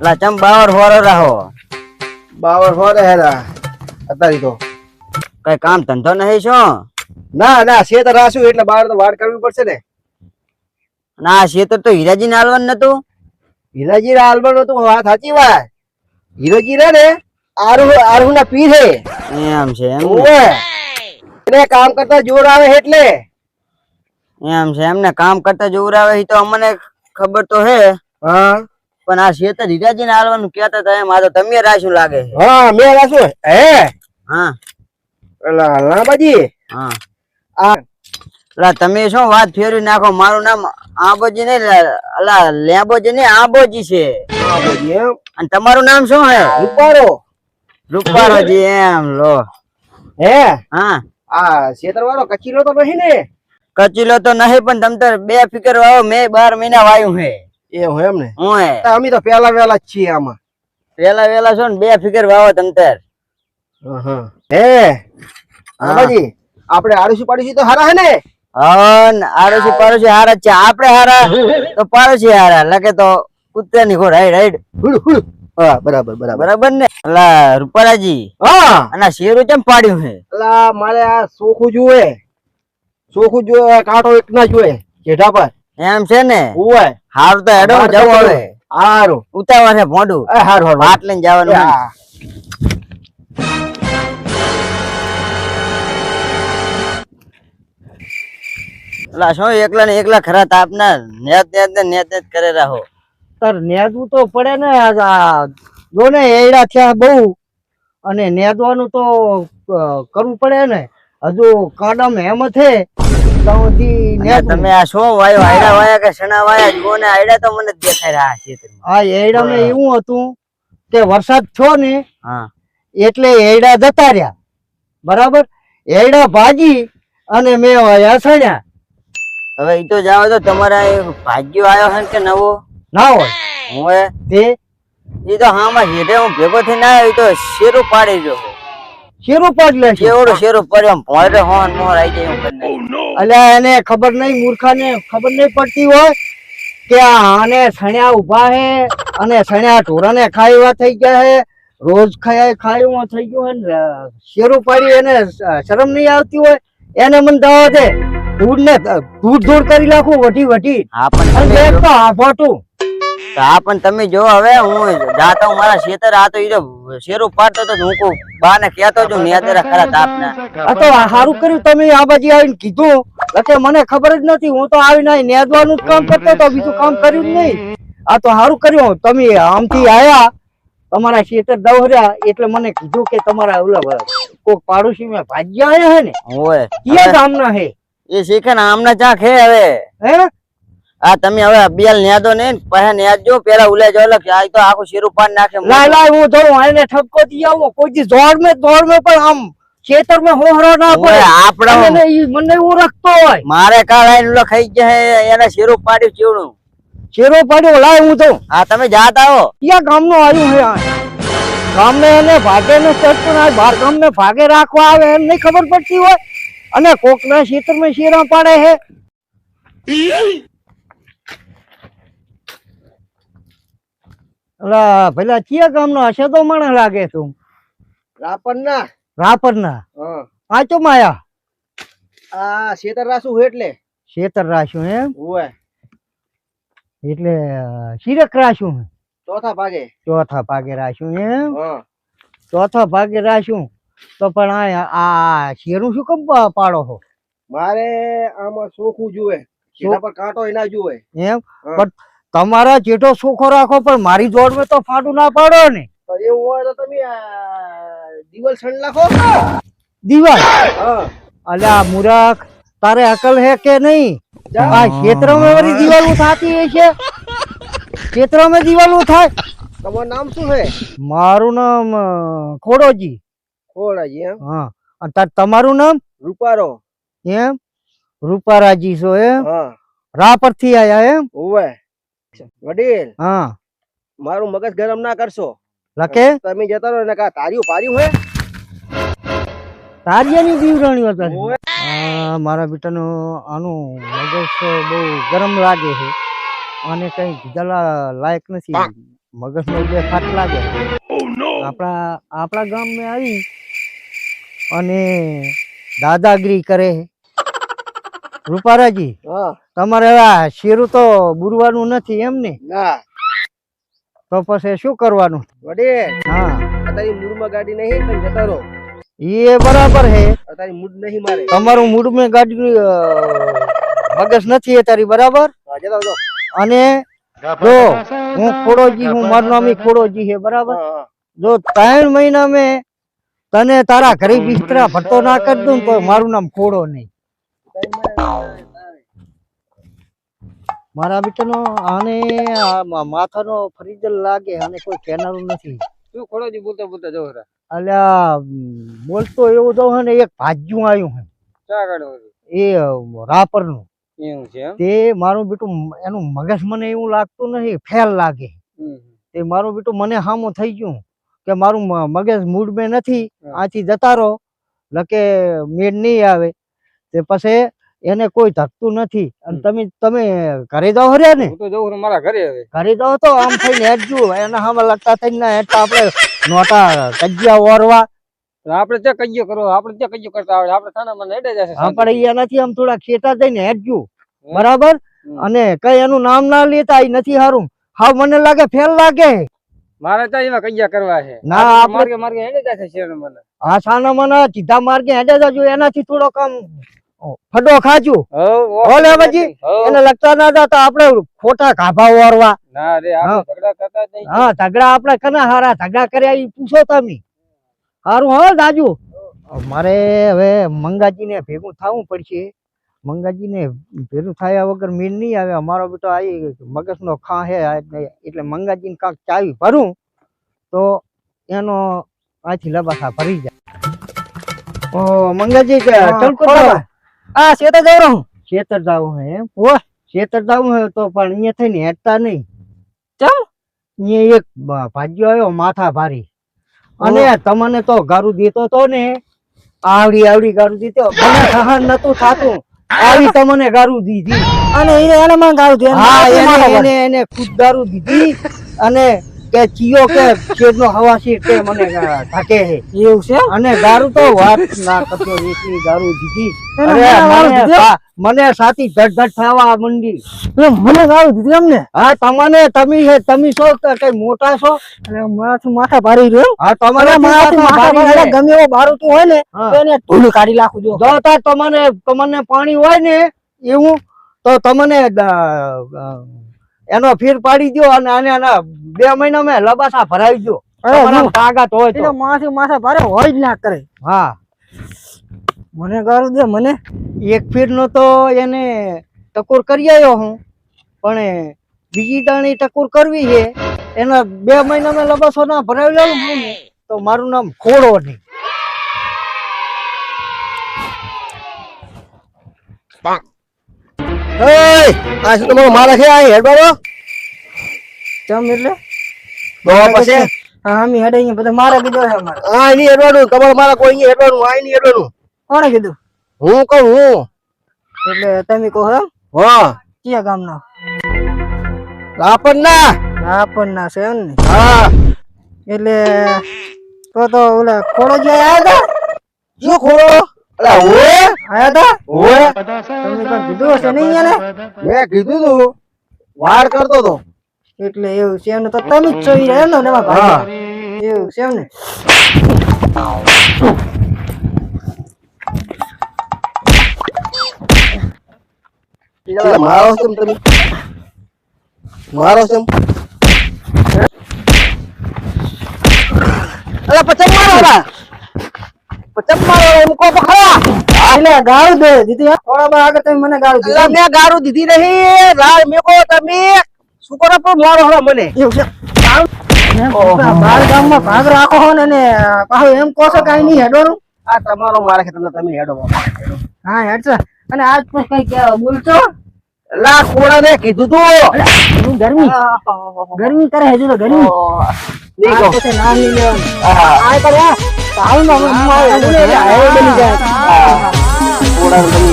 લા ચમ બાવર હોરો રહો બાવર હોરે હેરા અત્યારે તો કઈ કામ ધંધો નહીં શું? ના શેતર રાશું એટલે બહાર તો વાડ કરવી પડશે ને. ના શેતર તો હીરાજી ને હાલવાનું નતું. હીરાજી આલબન તો વાત સાચી વાત. હીરોજી રે ને આરહુ ના પીર હે. એમ છે એમ ઓવે એને કામ કરતા જોર આવે એટલે. એમ છે એમને કામ કરતા જોર આવે એ તો અમને ખબર તો હે. હા પણ આ શેતર હીરાજી ને હાલવાનું કેતા હતા એમ. આ તો તમે રાખ્યું લાગે છે. હા મેં રાશું હે. હા લાંબાજી હા આ લા તમે શું વાત ફેરવી નાખો. મારું નામ આબોજી નહીં અલા લેબોજી નહીં આબોજી છે. લાંબાજી એમ અને તમારું નામ શું હે? રૂપારો રૂપારોજી એમ લો. હે. હા આ શેતર વાળો કચીલો તો નહીં ને? કચીલો તો નહીં પણ તમ તાર 2 ફિકર વાવો. મેં 12 મહિના વાયું હે. એવું એમ ને. હું હે અમે તો પેલા વેલા જ છીએ આમાં. વેલા છો ને 2 ફિકર વાવો તમ તાર. હે લાંબાજી આપણે આડોશી પાડોશી તો હારા હે ને? હન આડોશી પાડોશી હારા જ છે. આપણે હારા તો પાડોશી હારા લાગે તો કૂતરાની ઘોડ હાઈડ હુડ હુડ. હા બરાબર બરાબર. બરાબર ને? અલા રૂપાલાજી હા અને શેરું કેમ પાડ્યું હે? અલા મારે આ સોખું જોવે કાંટો એક ના જોવે જેઠા પર. એમ છે ને? ઓય હારું તો હેડો જવું હવે. હારું ઉતાવળ છે ભોંડું. હારું ભાત લઈને જવાનું હે. અલા શું એકલા ને એકલા ખરા તાપના નેત કરે રહો. તાર નેદવું તો પડે ને. જો ને એડા થયા બહુ અને નેદવાનું તો કરવું પડે ને. હજુ કાડમ હેમત હે અને તમે આ શું વાયો આયડા વાયા કે સણા વાયા જુઓ ને આયડા તો મને જ દેખાઈ રહ્યા છે. આ એડા માં એવું હતું કે વરસાદ થયો ને હા એટલે એડા જતા રહ્યા. બરાબર એડા ભાજી અને મેં અસણ્યા. હવે ઈ તો જાવ તો તમારા ભાગ્યો આવ્યો હે કે નવો ના હોય હું તે ઈ તો હામાં હેઠે હું ભેગો થઈને આવ્યો. ઈ તો શેરું પાડી રહ્યો છે. શેરું પાડ લે છે. કેવડો શેરું પડ્યો ભોંડે હોન મોર આવી જાય એમ કરીને. અલ્યા એને ખબર નહીં મૂર્ખાને ખબર નહીં પડતી હોય કે આને સણ્યા ઉભા હે અને સણ્યા ઢોરાને ખાવા થઈ ગયા હે. રોજ ખાયું થઈ ગયું હે ને શેરું પાડી એને શરમ નહીં આવતી હોય. એને મને દવા દે ધૂળ કરી નાખું વટી હા પણ તમે જો- ફોટું હા પણ તમે જો હવે હું જાતો હું મારા ખેતર આ તો ઈ તો શેરું પાડતો તો હું કો બાને કહેતો છું ને અત્યારે ખરા તાપના. આ તો સારું કર્યું તમે આ બાજુ આવીને કીધું. એટલે મને ખબર જ નથી. હું તો આવીને નેદવાનું જ કામ કરતો હતો, બીજું કામ કર્યું જ નહીં. આ તો સારું કર્યું તમે આમથી આયા તમારા ખેતર દવર્યા એટલે મને કીધું કે તમારા ઓલા કોક પાડોશી માં ભાગ્યા આયા હે ને. હોય કયા ગામના હે? એ શીખે ને આમના ચાખ હે હવે. હે આ તમે હવે બેલ નેદો ને પછી નેદજો પેલા ઉલે જો આ તો આખું શેરું પાડ નાખે. લાય હું ધોરું આને ઠપકો દી આવું કોઈ દી જોડ મેં પણ આમ ખેતર में હોહરો ના પડે. આપડા મને હું રખતો હોય મારે કાલ આઈને ઓલો ખાઈ ગયા એને શેરું પાડ્યું ચેવડું શેરો પાડ્યો. લાય હું તો હા તમે જાત આવો. ક્યાં ગામનો આવ્યું હે? ગામને એને ભાગે ને ચડતો ના બાર ગામને ભાગે રાખવા આવે એમ નહીં ખબર પડતી હોય. અને કોકના ખેતરમાં શેરા પાડે હે. અલા પેલા કયા ગામનો હશે તો મને લાગે તું રાપરના રાપરના. હા પાછો માયા આ શેતર રાશું એટલે શેતર રાખ્યું એમ ઓય એટલે શિરક રાખ્યું ચોથા ભાગે. ચોથા ભાગે રાખ્યું એમ. હા ચોથા ભાગે રાખ્યું તો પણ આ શેરું શું કેમ પાડો છો? મારે આમાં ચોખ્ખું જોવે જેના પર કાંટો ના જોવે એમ હા. પણ તમારા જેટલો સુખો રાખો પણ મારી જોડ માં તો ફાડું ના પાડો ને. તો એવું હોય તો તમે દિવાલ સણ નાખો. દીવાલ હા અલ્યા મૂરખ તારે અકલ હે કે નહીં? આ ક્ષેત્રમાં વળી દિવાલું થતી હશે. ક્ષેત્રમાં દિવાલું થાય. તમારું નામ શું છે? મારું નામ ખોડોજી. ખોડાજી એમ. હા અને તમારું નામ? રૂપારો. એમ રૂપારાજી છો એમ? હા રા પરથી આયા એમ? ઓવે વડીલ હા મારું મગજ ગરમ ના કરશો. લખે તમે જતા રહો ને કા તાર્યું પાર્યું હે તારિયાની દીવરાણી હતા. ઓવે. મારા બેટાનું આનું મગજ બહુ ગરમ લાગે છે. આને કઈ કીધા લાયક નથી. મગજનો જે ફાટ લાગે આપણા ગામમાં આવી અને દાદાગીરી કરે. રૂપારાજી, હા તમારે હવે આ શેરું તો બુરવાનું નથી એમ ને? ના તો પછી શું કરવાનું? વડીલ હા, તારી મૂડમાં ગાડી નહીં તમે જતા રહો. એ બરાબર હે. તારી મૂડ નહીં મારે. તમારું મૂડ મેં ગાડી મગજ નથી એ તારી બરાબર. હા જતા રહો. અને જો હું ખોડોજી, હું મારું નામ ઈ ખોડોજી છે બરાબર. હા જો 3 મહિના મેં તને તારા ઘરે બિસ્તરા ભરતો ના કરી દઉં ને તો મારું નામ ખોડો નહીં. મારા બેટાનો આને માથાનો ફરીજલ લાગે, આને કોઈ કહેનારું નથી. શું ખોડોજી બોલતા બોલતા જવો રા. અલ્યા બોલતો એવું તો હે ને, એક ભાજ્યું આવ્યું હે ચા કાઢો એ રાપરનું. એવું છે એમ. તે મારું બેટું એનું મગજ મને એવું લાગતું નથી, ફેલ લાગે. તે મારું બેટું મને હામું થઈ ગયું કે મારું મગજ મૂડ મેં નથી, આથી જતા રહો લકે મેળ નહીં આવે. તે પછી એને કોઈ ધકતું નથી. અને તમે ઘરે જાઓ હર્યા ને? હું તો જઉં છું મારા ઘરે હવે. ઘરે જાઓ તો આમ થઈને હેડજો, એના સામે લગતા થઈને હેડતા આપણે નોટા કજિયા ઓરવા. આપણે ત્યાં કજ્યો કરો, આપણે ત્યાં કજ્યો કરતા આવડે. આપણે થાના મને હેડે જશે. આપણે અહીંયા નથી, આમ થોડા ખેતા થઈને હેડજો બરાબર. અને કઈ એનું નામ ના લેતા, ઈ નથી હારું. હા મને લાગે ફેલ લાગે. મારે ત્યાં એવા કજ્યા કરવા છે. ના આપણે માર્ગે માર્ગે હેડે જશે શેર મને. હા સાના મને સીધા માર્ગે હેડે જજો, એનાથી થોડો કામ ફડો ખાજો. ઓલે પછી એને લગતા ના હતા તો આપણે ખોટા ગાભા ઓરવા. ના રે આપણે ઝઘડા કરતા જ નહીં. હા ઝઘડા આપણે કના હારા ઝઘડા કર્યા ઈ પૂછો તમે. હારું હો દાજુ, મારે હવે મંગાજીને ભેગું થવું પડશે. મંગાજીને ભેગું થયા વગર મેળ નહીં આવે. અમારો બેટો આ મગજનો ખા હે એટલે મંગાજીને કાંક ચાવી ભરું તો એનો આથી લબાસા ભરી જાય. ઓ મંગાજી ચલકો આ શેતર જઈ રહું. શેતર જાવું હે એમ? ઓ શેતર જાવું હે તો પણ અહીંયા થઈને હેડતા નહીં. ચમ? અહીંયા એક ભાજ્યો આવ્યો માથા ભારી, અને તમને તો ગારું દેતો તો ને, આવડી ગારું દીધો, મને સહન નતું થાતું. આવી તમને ગારું દીધી અને એને મને ગારું દીધી. હા એને ખુદ ગારું દીધી અને કે ચિયો કે શેરનો હવાસી કે મને ઢાકે હે. એવું છે? અને ગારું તો વાત ના કરતો, એટલી ગારું દીધી. મને સાથી ધડ થવા મંડી. મને ગારું દીધી એમને? હા તમે છો કઈ મોટા છો અને માથું માથા ભારી રહ્યો. હા તમારે ગમે એવો બારૂતું હોય ને તો એને ધૂળ કાઢી નાખું. જો તમને પાણી હોય ને એવું તો તમને એનો ફેર પાડી દો અને આના 2 મહિના મેં લબાસા ભરાવી દો. તાકાત હોય તો માથા ભારે હોય જ ના કરે. હા મને ગારું દે. મને એક ફેર નો તો એને ટકોર કરી આવ્યો હું, પણ બીજી દાણી ટકોર કરવી છે એના 2 મહિના મેં લબાસો ના ભરાવી લઉં ને તો મારું નામ ખોડો નહીં. આ શું તમારો મારા છે? આ હેડવાનો ચમ એટલે પછી હા અમે હેડે અહીંયા બધા મારા કીધો છે અમારે. આ નહીં હેડવાનું, તમારે મારા કોઈ નહીં હેડવાનું. આ નહીં હેડવાનું. કોણે કીધું? હું કહું હું. એટલે તમે કહો એમ? હા કયા ગામના? રાપરના. રાપરના છે એમ ને? હા એટલે તો ઓલા ખોડોજી આયા હતા? શું ખોડો? અલા ઓએ આયા હતા? ઓએ તમે પણ કીધું હશે નહીં એને? મેં કીધું તું વાર કરતો તો. એટલે એવું છે એમને તો તમે જ છો ઈ એમ ને એમાં ભાઈ. એવું છે એમ ને? મારો છે તમે મારો છે. અલા પચમ મારો મૂકો તો ખરા. એટલે ગાળું દે દીધી. થોડા વાર આગળ તમે મને ગાળું દીધી. મેં ગારું દીધી નહીં. રાળ મેકો તમે શું કરો પણ મારો હળો મને. એવું છે? બાર ગામમાં ભાગ રાખો હો ને પાછું એમ કહો છો કઈ નહીં હેડવાનું. આ તમારો મારે ખેતર તમે હેડો. હા હેડશે. અને આજ પછી કઈ કેવા બોલશો? લા કોડા ને કીધું તું ગરમી કરે હજુ તો ગરમી. નહીં કહો. નામ નહીં લેવાનું. આ કરે સારું બની જાય. કોડા તમે